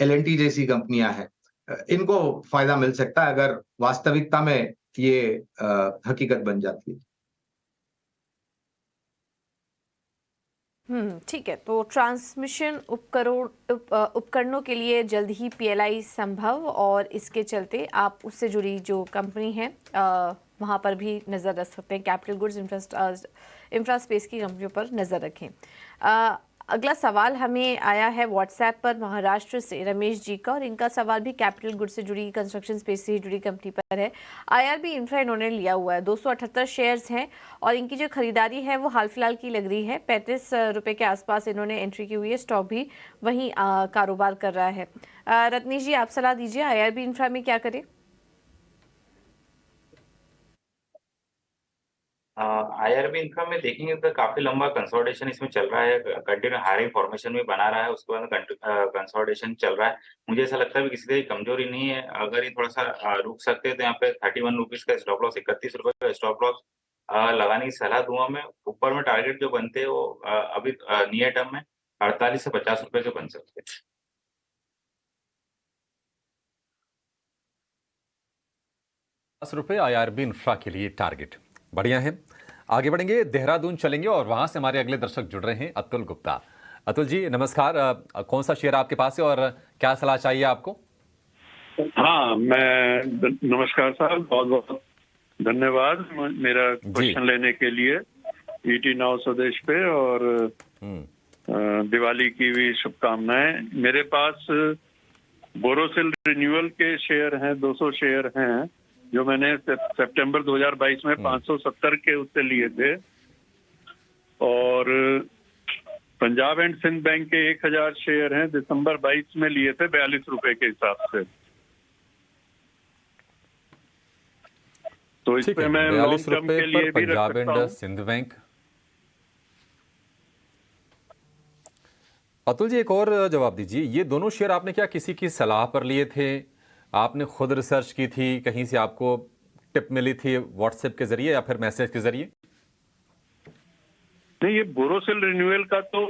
L&T जैसी कंपनियां हैं, इनको फायदा मिल सकता है अगर वास्तविकता में ये हकीकत बन जाती है। ठीक है, तो ट्रांसमिशन उपकरणों के लिए जल्द ही PLI संभव और इसके चलते आप उससे जुड़ी जो कंपनी है वहाँ पर भी नज़र रख सकते हैं। कैपिटल गुड्स इंफ्रास्पेस की कंपनियों पर नज़र रखें। अगला सवाल हमें आया है व्हाट्सएप पर महाराष्ट्र से रमेश जी का और इनका सवाल भी कैपिटल गुड्स से जुड़ी, कंस्ट्रक्शन स्पेस से जुड़ी कंपनी पर है। IRB इंफ्रा इन्होंने लिया हुआ है, 278 शेयर्स हैं और इनकी जो खरीदारी है वो हाल फिलहाल की लग रही है। 35 रुपये के आसपास इन्होंने एंट्री की हुई है, स्टॉक भी वहीं कारोबार कर रहा है। रत्नेश जी, आप सलाह दीजिए, IRB इंफ्रा में क्या करें? IRB इनका में देखेंगे तो काफी लंबा कंसोलिडेशन इसमें चल रहा है, कंटिन्यू हायरिंग फॉर्मेशन भी बना रहा है, उसके बाद कंसोलिडेशन चल रहा है। मुझे ऐसा लगता है कि किसी की कमजोरी नहीं है, अगर ये थोड़ा सा रुक सकते हैं तो यहाँ पे 31 रुपीज का स्टॉप लॉस, 31 रुपए का स्टॉप लॉस लगाने की सलाह दूंगा मैं। ऊपर में टारगेट जो बनते हैं वो अभी नियर टर्म में 48 से 50 रुपए के बन सकते हैं। ₹10 IRB इंफ्रा के लिए टारगेट बढ़िया है। आगे बढ़ेंगे, देहरादून चलेंगे और वहां से हमारे अगले दर्शक जुड़ रहे हैं, अतुल गुप्ता। अतुल जी नमस्कार, कौन सा शेयर आपके पास है और क्या सलाह चाहिए आपको? हाँ, मैं नमस्कार साहब, बहुत बहुत धन्यवाद मेरा क्वेश्चन लेने के लिए ईटी नाउ स्वदेश पे, और दिवाली की भी शुभकामनाएं। मेरे पास बोरोसिल रिन्यूअल के शेयर हैं, 200 शेयर हैं, जो मैंने सितंबर 2022 में 570 के उससे लिए थे, और पंजाब एंड सिंध बैंक के 1000 शेयर हैं, दिसंबर 22 में लिए थे 42 रुपए के हिसाब से। तो इस पे मैं लॉन्ग टर्म के लिए भी रख सकता हूं। सिंध बैंक। अतुल जी एक और जवाब दीजिए, ये दोनों शेयर आपने क्या किसी की सलाह पर लिए थे, आपने खुद रिसर्च की थी, कहीं से आपको टिप मिली थी व्हाट्सएप के जरिए या फिर मैसेज के जरिए? नहीं, ये बोरोसिल रिन्यूअल का तो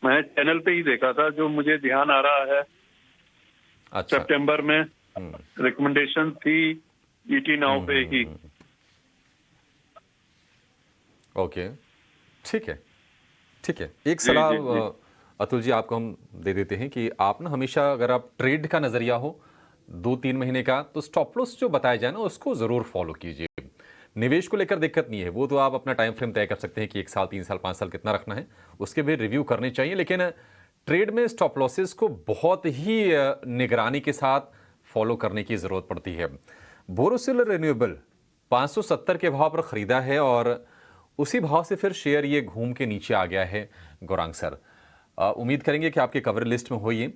मैं चैनल पे ही देखा था, जो मुझे ध्यान आ रहा है। अच्छा। सितंबर में रिकमेंडेशन थी ईटी नाउ पे ही। ओके, ठीक है, ठीक है। एक सलाह अतुल जी आपको हम दे देते हैं कि आप ना हमेशा, अगर आप ट्रेड का नजरिया हो 2-3 महीने का, तो स्टॉप लॉस जो बताया जाए ना उसको जरूर फॉलो कीजिए। निवेश को लेकर दिक्कत नहीं है, वो तो आप अपना टाइम फ्रेम तय कर सकते हैं कि 1 साल, 3 साल, 5 साल कितना रखना है, उसके भी रिव्यू करने चाहिए। लेकिन ट्रेड में स्टॉप लॉसेस को बहुत ही निगरानी के साथ फॉलो करने की जरूरत पड़ती है। बोरोसिल रिन्यूएबल 570 के भाव पर खरीदा है और उसी भाव से फिर शेयर ये घूम के नीचे आ गया है गौरांग सर। उम्मीद करेंगे कि आपके कवरेज लिस्ट में हो ये,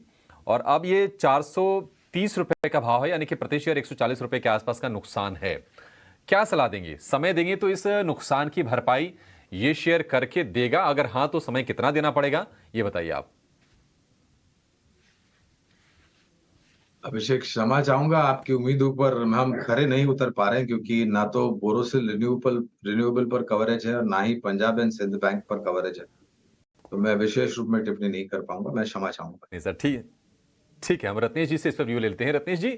और अब ये 430 रुपए का भाव है, यानी कि प्रति शेयर 140 रुपए के आसपास का नुकसान है। क्या सलाह देंगे? समय देंगे तो इस नुकसान की भरपाई ये शेयर करके देगा? अगर हाँ तो समय कितना देना पड़ेगा, ये बताइए आप। अभिषेक, क्षमा चाहूंगा, आपकी उम्मीदों पर हम खरे नहीं उतर पा रहे हैं, क्योंकि ना तो बोरोसिल रिन्यूएबल पर कवरेज है और ना ही पंजाब एंड सिंध बैंक पर कवरेज है, तो मैं विशेष रूप में टिप्पणी नहीं कर पाऊंगा, मैं क्षमा चाहूंगा। नहीं सर, ठीक है, ठीक है। हम रत्नेश जी से इस पर व्यू लेते हैं। रत्नेश जी,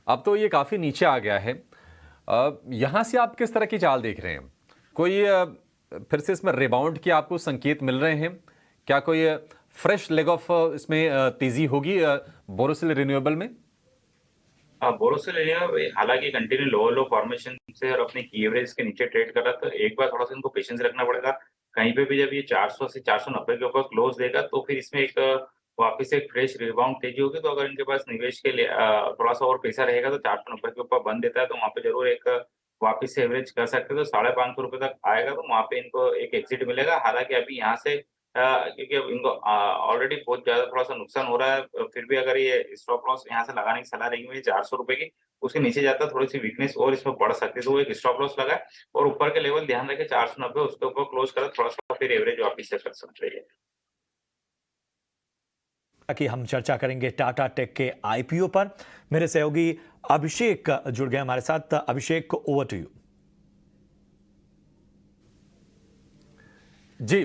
अब तो ये काफी नीचे आ गया है, यहां से आप किस तरह की चाल देख रहे हैं? कोई फिर से इसमें रिबाउंड के आपको संकेत मिल रहे हैं? क्या कोई फ्रेश लेग ऑफ इसमें तेजी होगी बोरोसिल रिन्यूएबल में? बोरोसिल हालांकि कंटिन्यू लोअर लो फॉर्मेशन से और अपने की एवरेज के नीचे ट्रेड कर रहा था, तो एक बार थोड़ा सा इनको पेशेंस रखना पड़ेगा। कहीं पे भी जब ये 400 से 490 के ऊपर क्लोज देगा तो फिर इसमें एक वापस एक फ्रेश रिबाउंड तेजी होगी। तो अगर इनके पास निवेश के लिए थोड़ा सा और पैसा रहेगा तो 490 के ऊपर बंद देता है तो वहाँ पे जरूर एक वापस से एवरेज कर सकते हैं, तो 550 रुपए तक आएगा तो वहाँ पे इनको एक एग्जिट मिलेगा। हालांकि अभी यहाँ से क्योंकि इनको ऑलरेडी बहुत ज्यादा थोड़ा सा नुकसान हो रहा है, फिर भी अगर ये स्टॉप लॉस यहाँ से लगाने की सलाह रहेगी मुझे 400 रुपए की, उसके नीचे जाता थोड़ी सी वीकनेस और इसमें बढ़ सकती है, तो वो एक स्टॉप लॉस लगा और ऊपर के लेवल ध्यान रखे 490, उसके ऊपर क्लोज करा थोड़ा सा फिर एवरेज वापिस से कर सकते हैं। कि हम चर्चा करेंगे टाटा टेक के आईपीओ पर। मेरे सहयोगी अभिषेक जुड़ गए हमारे साथ। अभिषेक, ओवर टू यू। जी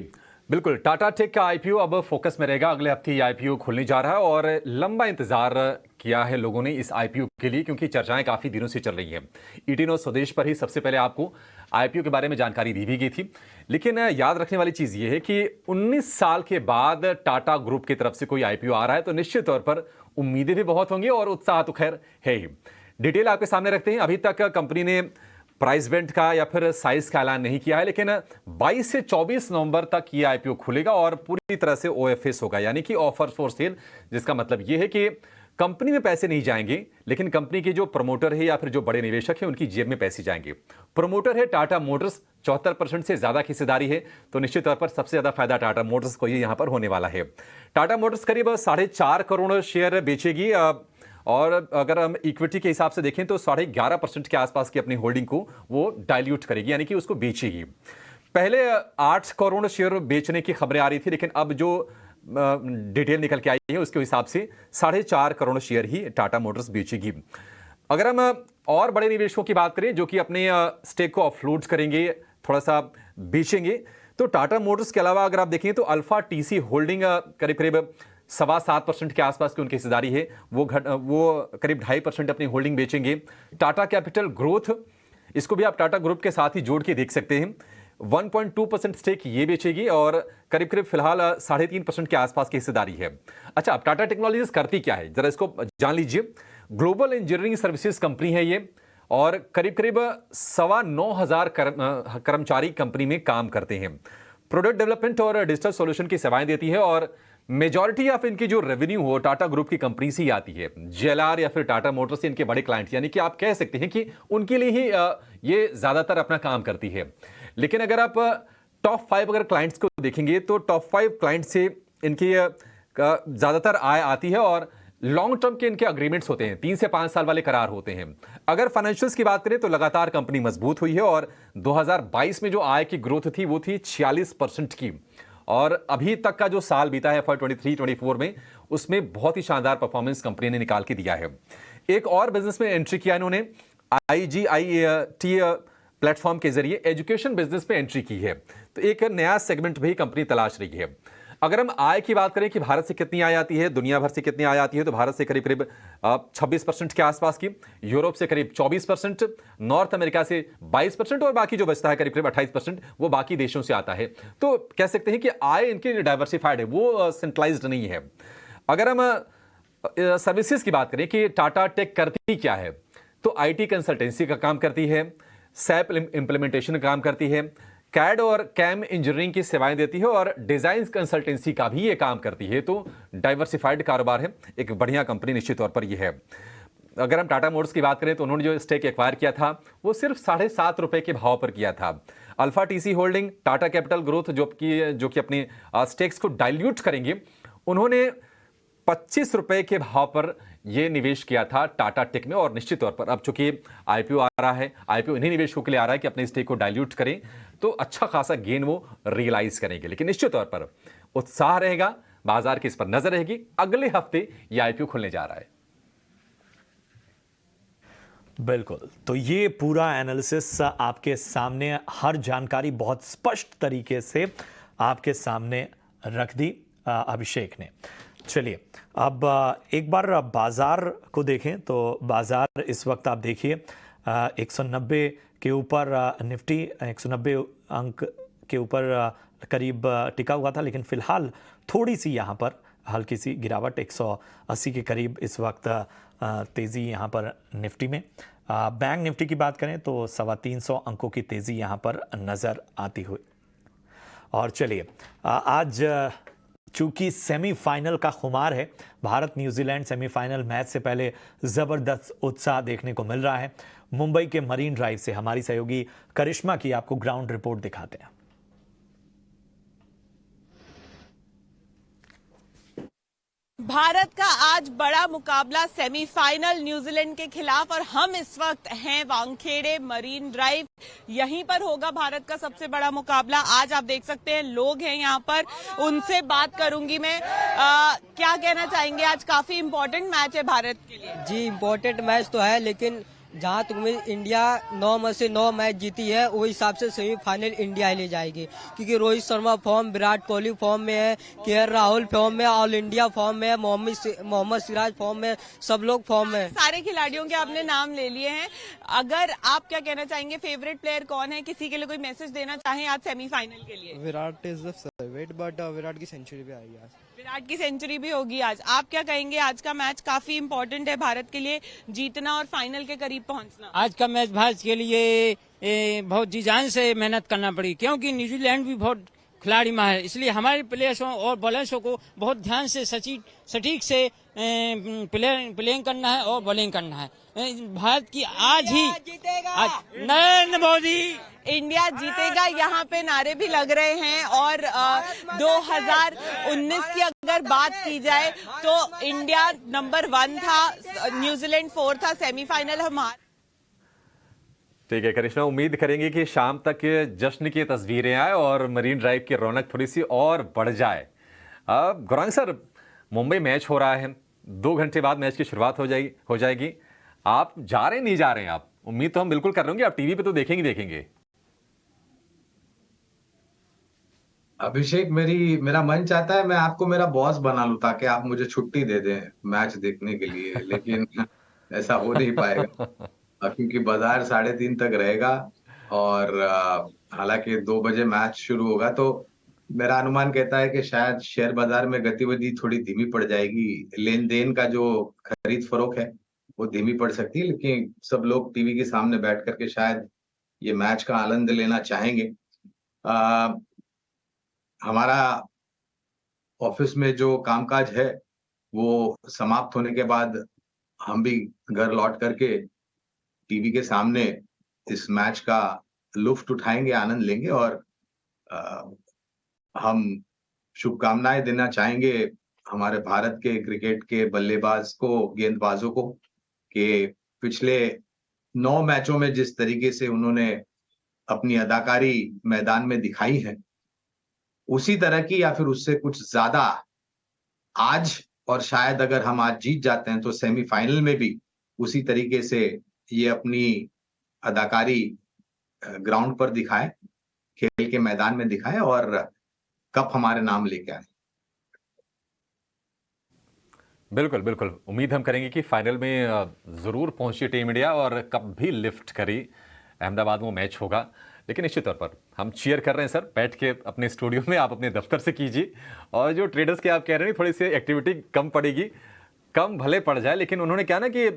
बिल्कुल, टाटा टेक का आईपीओ अब फोकस में रहेगा। अगले हफ्ते ये आईपीओ खुलने जा रहा है और लंबा इंतजार किया है लोगों ने इस आईपीओ के लिए, क्योंकि चर्चाएं काफी दिनों से चल रही हैं। ईटी नाउ स्वदेश पर ही सबसे पहले आपको आईपीओ के बारे में जानकारी दी भी गई थी, लेकिन याद रखने वाली चीज ये है कि 19 साल के बाद टाटा ग्रुप की तरफ से कोई आईपीओ आ रहा है तो निश्चित तौर पर उम्मीदें भी बहुत होंगी और उत्साह तो खैर है ही। डिटेल आपके सामने रखते हैं। अभी तक कंपनी ने प्राइस बेंट का या फिर साइज का ऐलान नहीं किया है, लेकिन 22 से 24 नवंबर तक ये आईपीओ खुलेगा और पूरी तरह से ओएफएस होगा, यानी कि ऑफर फॉर सेल, जिसका मतलब ये है कि कंपनी में पैसे नहीं जाएंगे, लेकिन कंपनी के जो प्रमोटर है या फिर जो बड़े निवेशक हैं उनकी जेब में पैसे जाएंगे। प्रमोटर है टाटा मोटर्स, 74% से ज्यादा की हिस्सेदारी है, तो निश्चित तौर पर सबसे ज्यादा फायदा टाटा मोटर्स को ही यहां पर होने वाला है। टाटा मोटर्स करीब 4.5 करोड़ शेयर बेचेगी और अगर हम इक्विटी के हिसाब से देखें तो 11.5% के आसपास की अपनी होल्डिंग को वो डाइल्यूट करेगी, यानी कि उसको बेचेगी। पहले 8 करोड़ शेयर बेचने की खबरें आ रही थी, लेकिन अब जो डिटेल निकल के आई है उसके हिसाब से 4.5 करोड़ शेयर ही टाटा मोटर्स बेचेगी। अगर हम और बड़े निवेशकों की बात करें जो कि अपने स्टेक को ऑफलोड करेंगे, थोड़ा सा बेचेंगे, तो टाटा मोटर्स के अलावा अगर आप देखें तो अल्फा टीसी होल्डिंग करीब करीब 7.25% के आसपास की उनकी हिस्सेदारी है, वो करीब 2.5% अपनी होल्डिंग बेचेंगे। टाटा कैपिटल ग्रोथ, इसको भी आप टाटा ग्रुप के साथ ही जोड़ के देख सकते हैं, 1.2% स्टेक ये बेचेगी और करीब करीब फिलहाल 3.5% के आसपास की हिस्सेदारी है। अच्छा, अब टाटा टेक्नोलॉजीज करती क्या है, जरा इसको जान लीजिए। ग्लोबल इंजीनियरिंग सर्विसेज कंपनी है ये, और करीब करीब 9,1500 कर्मचारी कंपनी में काम करते हैं। प्रोडक्ट डेवलपमेंट और डिजिटल सॉल्यूशन की सेवाएं देती है, और मेजॉरिटी ऑफ इनकी जो रेवेन्यू हो टाटा ग्रुप की कंपनी से ही आती है। जेएलआर या फिर टाटा मोटर्स इनके बड़े क्लाइंट, यानी कि आप कह सकते हैं कि उनके लिए ही ये ज्यादातर अपना काम करती है। लेकिन अगर आप टॉप 5 अगर क्लाइंट्स को देखेंगे तो टॉप 5 क्लाइंट से इनकी ज्यादातर आय आती है, और लॉन्ग टर्म के इनके अग्रीमेंट्स होते हैं, 3 से 5 साल वाले करार होते हैं। अगर फाइनेंशियल्स की बात करें तो लगातार कंपनी मजबूत हुई है, और 2022 में जो आय की ग्रोथ थी वो थी 46% की, और अभी तक का जो साल बीता है 23-24 में, उसमें बहुत ही शानदार परफॉर्मेंस कंपनी ने निकाल के दिया है। एक और बिजनेस में एंट्री किया इन्होंने, IGIT प्लेटफॉर्म के जरिए एजुकेशन बिजनेस में एंट्री की है, तो एक नया सेगमेंट भी कंपनी तलाश रही है। अगर हम आय की बात करें कि भारत से कितनी आय आती है, दुनिया भर से कितनी आय आती है, तो भारत से करीब करीब 26% के आसपास की, यूरोप से करीब 24%, नॉर्थ अमेरिका से 22%, और बाकी जो बचता है करीब करीब 28% वो बाकी देशों से आता है। तो कह सकते हैं कि आय इनकी डाइवर्सिफाइड है, वो सेंट्रलाइज्ड नहीं है। अगर हम सर्विसेज की बात करें कि टाटा टेक करती क्या है, तो IT कंसल्टेंसी का काम करती है, SAP इंप्लीमेंटेशन का काम करती है, कैड और कैम इंजीनियरिंग की सेवाएं देती है, और डिजाइन कंसल्टेंसी का भी ये काम करती है। तो डाइवर्सिफाइड कारोबार है, एक बढ़िया कंपनी निश्चित तौर पर यह है। अगर हम टाटा मोटर्स की बात करें तो उन्होंने जो स्टेक एक्वायर किया था वो सिर्फ 7.5 रुपए के भाव पर किया था। Alpha TC holding, Tata capital growth जो कि अपने स्टेक्स को डाइल्यूट करेंगे, उन्होंने 25 रुपए के भाव पर यह निवेश किया था टाटा टेक में, और निश्चित तौर पर अब चूंकि आईपीओ आ रहा है, आईपीओ इन्हीं निवेशकों के लिए आ रहा है कि अपने स्टेक को डाइल्यूट करें, तो अच्छा खासा गेन वो रियलाइज करेंगे। लेकिन निश्चित तौर पर उत्साह रहेगा, बाजार की इस पर नजर रहेगी। अगले हफ्ते यह आईपीओ खुलने जा रहा है। बिल्कुल, तो ये पूरा एनालिसिस आपके सामने, हर जानकारी बहुत स्पष्ट तरीके से आपके सामने रख दी अभिषेक ने। चलिए अब एक बार बाजार को देखें, तो बाजार इस वक्त आप देखिए 190 के ऊपर, निफ्टी 190 अंक के ऊपर करीब टिका हुआ था, लेकिन फिलहाल थोड़ी सी यहाँ पर हल्की सी गिरावट, 180 के करीब इस वक्त तेज़ी यहाँ पर निफ्टी में। बैंक निफ्टी की बात करें तो 325 अंकों की तेज़ी यहाँ पर नज़र आती हुई। और चलिए आज चूंकि सेमीफाइनल का खुमार है, भारत न्यूजीलैंड सेमीफाइनल मैच से पहले ज़बरदस्त उत्साह देखने को मिल रहा है। मुंबई के मरीन ड्राइव से हमारी सहयोगी करिश्मा की आपको ग्राउंड रिपोर्ट दिखाते हैं। भारत का आज बड़ा मुकाबला सेमीफाइनल न्यूजीलैंड के खिलाफ, और हम इस वक्त हैं वानखेड़े मरीन ड्राइव। यहीं पर होगा भारत का सबसे बड़ा मुकाबला। आज आप देख सकते हैं लोग हैं यहाँ पर, उनसे बात करूंगी मैं। क्या कहना चाहेंगे, आज काफी इम्पोर्टेंट मैच है भारत के लिए? जी इम्पोर्टेंट मैच तो है, लेकिन जहाँ तक में इंडिया 9 में से 9 मैच जीती है, वो हिसाब से सेमीफाइनल इंडिया ही ले जाएगी, क्योंकि रोहित शर्मा फॉर्म, विराट कोहली फॉर्म में है, केएल राहुल फॉर्म में, ऑल इंडिया फॉर्म में है, मोहम्मद सिराज फॉर्म में, सब लोग फॉर्म में। सारे खिलाड़ियों के आपने नाम ले लिए हैं, अगर आप क्या कहना चाहेंगे, फेवरेट प्लेयर कौन है, किसी के लिए कोई मैसेज देना चाहें आज सेमीफाइनल के लिए? Virat is the favourite, but Virat की सेंचुरी भी आएगी आज। विराट की सेंचुरी भी होगी आज। आप क्या कहेंगे, आज का मैच काफी इम्पोर्टेंट है भारत के लिए, जीतना और फाइनल के करीब पहुंचना? आज का मैच भारत के लिए बहुत जी जान से मेहनत करना पड़ी, क्योंकि न्यूजीलैंड भी बहुत खिलाड़ी माहिर है, इसलिए हमारे प्लेयर्सों और बॉलर्सों को बहुत ध्यान से सटीक से प्लेइंग करना है और बॉलिंग करना है। भारत की आज ही नरेंद्र मोदी इंडिया जीतेगा, यहाँ पे नारे भी लग रहे हैं। और 2019 की अगर अगर बात की जाए तो इंडिया नंबर 1 था, न्यूजीलैंड 4 था, सेमीफाइनल हमारा। ठीक है करिश्मा, उम्मीद करेंगे कि शाम तक जश्न की तस्वीरें आए और मरीन ड्राइव की रौनक थोड़ी सी और बढ़ जाए। अब गौरांग सर, मुंबई मैच हो रहा है, 2 घंटे बाद मैच की शुरुआत हो जाएगी। आप जा रहे हैं, नहीं जा रहे हैं? आप उम्मीद तो हम बिल्कुल कर रहे होंगे, आप टीवी पे तो देखेंगे। अभिषेक, मेरा मन चाहता है मैं आपको मेरा बॉस बना लूं ताकि आप मुझे छुट्टी दे दें मैच देखने के लिए, लेकिन ऐसा हो नहीं पाएगा क्योंकि बाजार 3:30 तक रहेगा और हालांकि 2 बजे मैच शुरू होगा, तो मेरा अनुमान कहता है कि शायद शेयर बाजार में गतिविधि थोड़ी धीमी पड़ जाएगी। लेन देन का जो खरीद फरोख्त है वो धीमी पड़ सकती है, लेकिन सब लोग टीवी के सामने बैठ करके शायद ये मैच का आनंद लेना चाहेंगे। हमारा ऑफिस में जो कामकाज है वो समाप्त होने के बाद हम भी घर लौट करके टीवी के सामने इस मैच का लुत्फ उठाएंगे, आनंद लेंगे और हम शुभकामनाएं देना चाहेंगे हमारे भारत के क्रिकेट के बल्लेबाज को, गेंदबाजों को, कि पिछले 9 मैचों में जिस तरीके से उन्होंने अपनी अदाकारी मैदान में दिखाई है, उसी तरह की या फिर उससे कुछ ज्यादा आज, और शायद अगर हम आज जीत जाते हैं तो सेमीफाइनल में भी उसी तरीके से ये अपनी अदाकारी ग्राउंड पर दिखाए, खेल के मैदान में दिखाए और कप हमारे नाम लेके आए। बिल्कुल उम्मीद हम करेंगे कि फाइनल में जरूर पहुंची टीम इंडिया और कप भी लिफ्ट करी। अहमदाबाद में मैच होगा, लेकिन निश्चित तौर पर हम चीयर कर रहे हैं सर, बैठ के अपने स्टूडियो में, आप अपने दफ्तर से कीजिए। और जो ट्रेडर्स के आप कह रहे हैं थोड़ी सी एक्टिविटी कम पड़ेगी, कम भले पड़ जाए, लेकिन उन्होंने क्या ना कि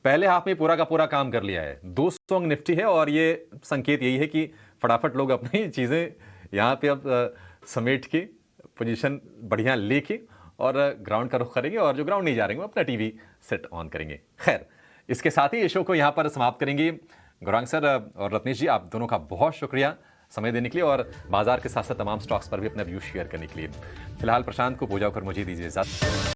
पहले हाफ में पूरा का पूरा काम कर लिया है। 200 अंक निफ्टी है और ये संकेत यही है कि फटाफट लोग अपनी चीज़ें यहाँ पे अब समेट के पोजीशन बढ़िया लेके और ग्राउंड का रुख करेंगे, और जो ग्राउंड नहीं जा रहे हैं वो अपना टीवी सेट ऑन करेंगे। खैर, इसके साथ ही ये शो को यहाँ पर समाप्त करेंगे। गौरांग सर और रत्नेश जी, आप दोनों का बहुत शुक्रिया समय देने के लिए और बाजार के साथ साथ तमाम स्टॉक्स पर भी अपना व्यू शेयर करने के लिए। फिलहाल प्रशांत को, पूजा कर मुझे दीजिए इजाजत।